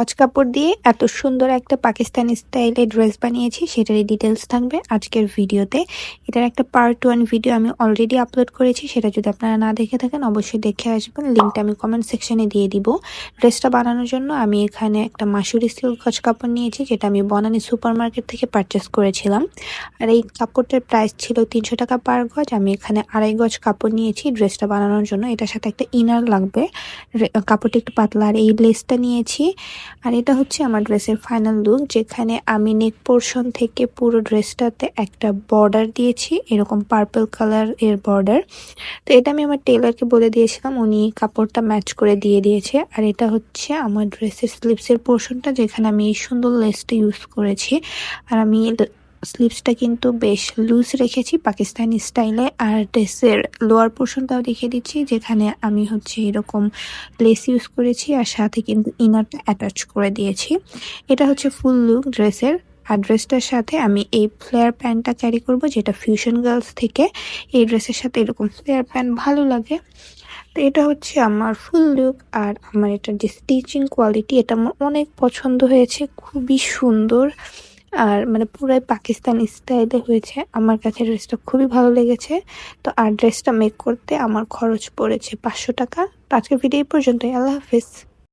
গজ কাপড় দিয়ে এত সুন্দর একটা পাকিস্তানি স্টাইলে ড্রেস বানিয়েছি, সেটারই ডিটেলস থাকবে আজকের ভিডিওতে। এটার একটা পার্ট 1 ভিডিও আমি অলরেডি আপলোড করেছি, সেটা যদি আপনারা না দেখে থাকেন অবশ্যই দেখে আসবেন, লিঙ্কটা আমি কমেন্ট সেকশনে দিয়ে দিব। ড্রেসটা বানানোর জন্য আমি এখানে একটা মাসুরি সিল্ক গজ কাপড় নিয়েছি, যেটা আমি বনানী সুপার মার্কেট থেকে পারচেস করেছিলাম। আর এই কাপড়টার প্রাইস ছিল 300 টাকা পার গজ। আমি এখানে 2.5 গজ কাপড় নিয়েছি ড্রেসটা বানানোর জন্য। এটার সাথে একটা ইনার লাগবে, কাপড়টা একটু পাতলা। আর এই লেসটা নিয়েছি। আর এটা হচ্ছে আমার ড্রেসের ফাইনাল লুক, যেখানে আমি নেক পোর্শন থেকে পুরো ড্রেসটাতে একটা বর্ডার দিয়েছি, এরকম পার্পল কালার এর বর্ডার। তো এটা আমি আমার টেলারকে বলে দিয়েছিলাম, উনি কাপড়টা ম্যাচ করে দিয়ে দিয়েছে। আর এটা হচ্ছে আমার ড্রেসের স্লিভসের পোর্শনটা, যেখানে আমি এই সুন্দর লেসটা ইউজ করেছি। আর আমি স্লিভসটা কিন্তু বেশ লুজ রেখেছি পাকিস্তানি স্টাইলে। আর ড্রেসের লোয়ার পোর্শনটাও দেখিয়ে দিচ্ছি, যেখানে আমি হচ্ছে এরকম লেস ইউজ করেছি আর সাথে কিন্তু ইনারটা অ্যাটাচ করে দিয়েছি। এটা হচ্ছে ফুল লুক ড্রেসের। আর ড্রেসটার সাথে আমি এই ফ্লেয়ার প্যান্টটা ক্যারি করব, যেটা ফিউশন গার্লস থেকে। এই ড্রেসের সাথে এরকম ফ্লেয়ার প্যান্ট ভালো লাগে। তো এটা হচ্ছে আমার ফুল লুক। আর আমার এটার যে স্টিচিং কোয়ালিটি, এটা আমার অনেক পছন্দ হয়েছে, খুবই সুন্দর। আর মানে পুরাই পাকিস্তানি স্টাইলে হয়েছে, আমার কাছে ড্রেসটা খুবই ভালো লেগেছে। তো আর ড্রেসটা মেক করতে আমার খরচ পড়েছে 500 টাকা। তো আজকের ভিডিও এই পর্যন্তই। আল্লাহ হাফিজ।